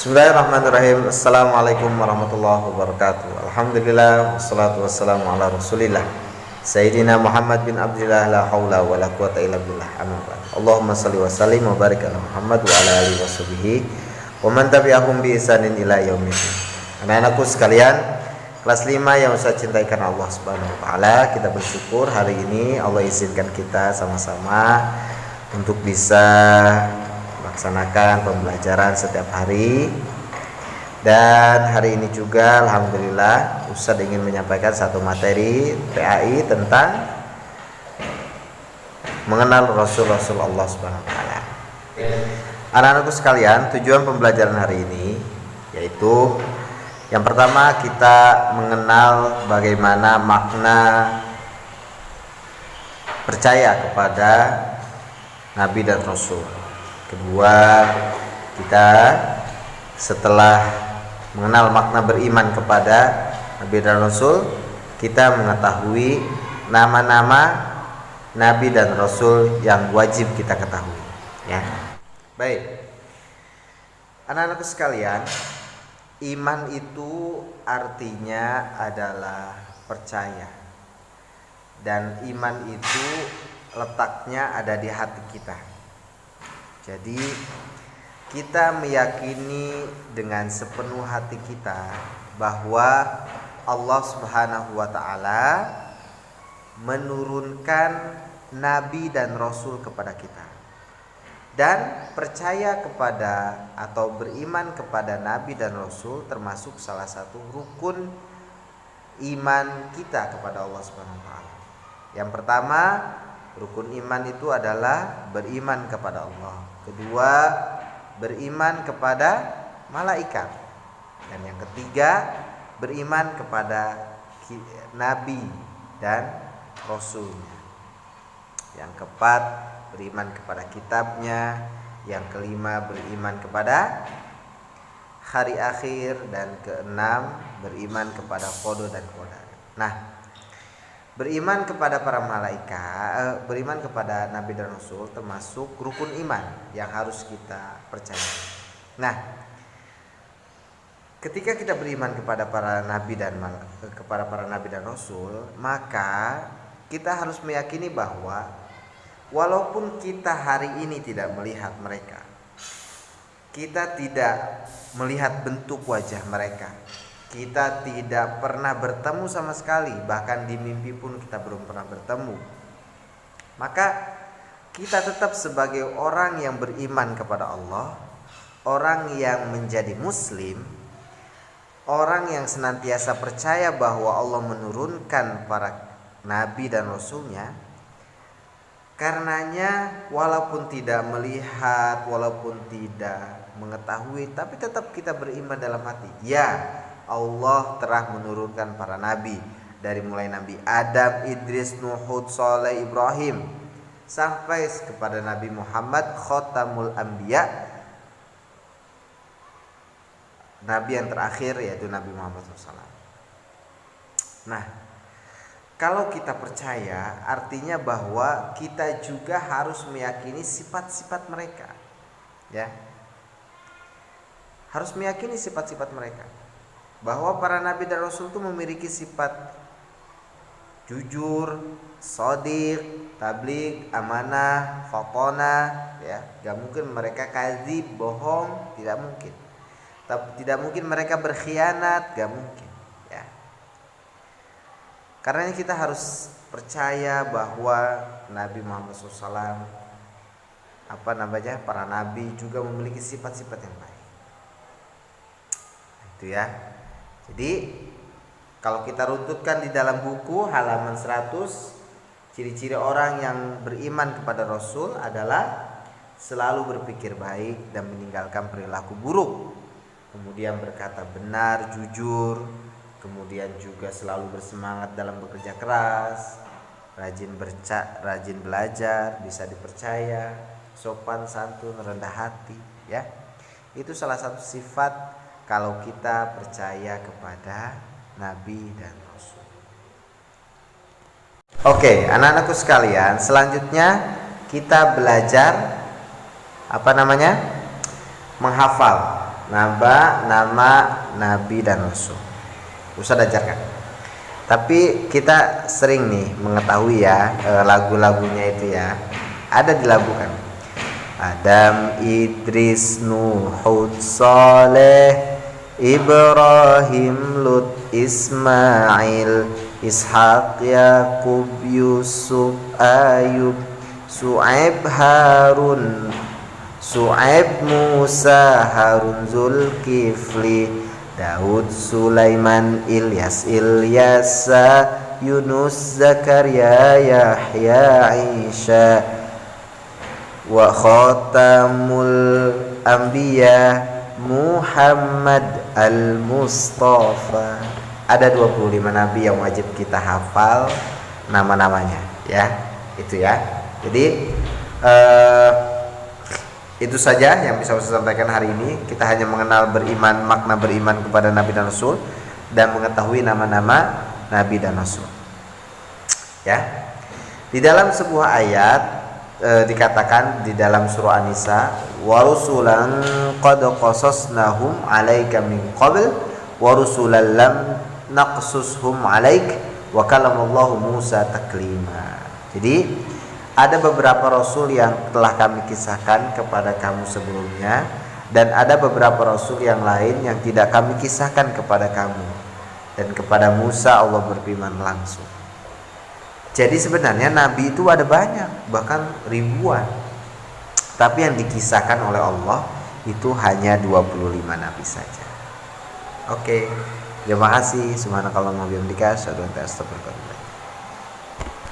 Bismillahirrahmanirrahim. Assalamualaikum warahmatullahi wabarakatuh. Alhamdulillah wassalatu wassalamu ala Rasulillah Sayyidina Muhammad bin Abdillah la haula wa la quwata illa billah. Amma ba'd. Allahumma shalli wa sallim wa barik ala Muhammad wa ala alihi washabihi wa man tabi'ahum bi ihsanin ila yaumil. Anak-anakku sekalian, kelas 5 yang saya cintai karena Allah Subhanahu wa taala, kita bersyukur hari ini Allah izinkan kita sama-sama untuk bisa melaksanakan pembelajaran setiap hari. Dan hari ini juga alhamdulillah Ustadz ingin menyampaikan satu materi PAI tentang mengenal Rasul-Rasul Allah Subhanahu wa taala. Anak-anakku sekalian, tujuan pembelajaran hari ini yaitu yang pertama kita mengenal bagaimana makna percaya kepada Nabi dan Rasul. Kedua, kita setelah mengenal makna beriman kepada Nabi dan Rasul, kita mengetahui nama-nama Nabi dan Rasul yang wajib kita ketahui. Ya, baik. Anak-anakku sekalian, iman itu artinya adalah percaya, dan iman itu letaknya ada di hati kita. Jadi kita meyakini dengan sepenuh hati kita bahwa Allah Subhanahu wa taala menurunkan nabi dan rasul kepada kita. Dan percaya kepada atau beriman kepada nabi dan rasul termasuk salah satu rukun iman kita kepada Allah Subhanahu wa taala. Yang pertama, rukun iman itu adalah beriman kepada Allah. Kedua, beriman kepada malaikat. Dan yang ketiga, beriman kepada nabi dan rasulnya. Yang keempat, beriman kepada kitabnya. Yang kelima, beriman kepada hari akhir. Dan keenam, beriman kepada qada dan qadar. Nah, beriman kepada para malaikat, beriman kepada nabi dan rasul termasuk rukun iman yang harus kita percaya. Nah, ketika kita beriman kepada para nabi dan rasul, maka kita harus meyakini bahwa walaupun kita hari ini tidak melihat mereka, kita tidak melihat bentuk wajah mereka, kita tidak pernah bertemu sama sekali, bahkan di mimpi pun kita belum pernah bertemu, maka kita tetap sebagai orang yang beriman kepada Allah, orang yang menjadi muslim, orang yang senantiasa percaya bahwa Allah menurunkan para nabi dan rasulnya. Karenanya walaupun tidak melihat, walaupun tidak mengetahui, tapi tetap kita beriman dalam hati. Ya, Allah telah menurunkan para nabi, dari mulai Nabi Adam, Idris, Nuh, Hud, Saleh, Ibrahim, sampai kepada Nabi Muhammad Khotamul Anbiya, nabi yang terakhir yaitu Nabi Muhammad SAW. Nah, kalau kita percaya, artinya bahwa kita juga harus meyakini sifat-sifat mereka. Ya, harus meyakini sifat-sifat mereka, bahwa para nabi dan rasul itu memiliki sifat jujur, shadiq, tabligh, amanah, fatonah, ya. Gak mungkin mereka kadzib, bohong, tidak mungkin. Tidak mungkin mereka berkhianat, gak mungkin, ya. Karena kita harus percaya bahwa Nabi Muhammad SAW, para nabi juga memiliki sifat-sifat yang baik. Itu ya. Jadi kalau kita runtutkan di dalam buku halaman 100, ciri-ciri orang yang beriman kepada Rasul adalah selalu berpikir baik dan meninggalkan perilaku buruk, kemudian berkata benar, jujur, kemudian juga selalu bersemangat dalam bekerja keras, rajin belajar, bisa dipercaya, sopan santun, rendah hati, ya. Itu salah satu sifat kalau kita percaya kepada nabi dan rasul. Oke, anak-anakku sekalian, selanjutnya kita belajar menghafal nama nabi dan rasul. Ustaz ajarkan. Tapi kita sering nih mengetahui ya lagu-lagunya itu ya. Ada di lagu kan. Adam, Idris, Nuh, Hud, Saleh, Ibrahim, Lut, Ismail, Ishaq, Yakub, Yusuf, Ayub, Su'aib, Harun, Su'aib, Musa, Harun, Zulkifli, Daud, Sulaiman, Ilyas, Ilyasa, Yunus, Zakaria, Yahya, Isa, wa khatamul anbiya Muhammad al-Mustafa. Ada 25 nabi yang wajib kita hafal nama-namanya ya. Itu ya. Jadi itu saja yang bisa saya sampaikan hari ini. Kita hanya mengenal makna beriman kepada nabi dan rasul dan mengetahui nama-nama nabi dan rasul. Ya. Di dalam sebuah ayat dikatakan di dalam surah An-Nisa, wa rusulan qad qasasnahum 'alaika min qabl wa rusulan lam naqsushum 'alaik wa kalamallahu Musa taklima. Jadi ada beberapa rasul yang telah kami kisahkan kepada kamu sebelumnya dan ada beberapa rasul yang lain yang tidak kami kisahkan kepada kamu, dan kepada Musa Allah berfirman langsung. Jadi sebenarnya nabi itu ada banyak, bahkan ribuan. Tapi yang dikisahkan oleh Allah itu hanya 25 nabi saja. Oke. Terima kasih. Subhanakallahumma wa bihamdika asyhadu an la ilaha illa anta astaghfiruka wa atubu ilaik.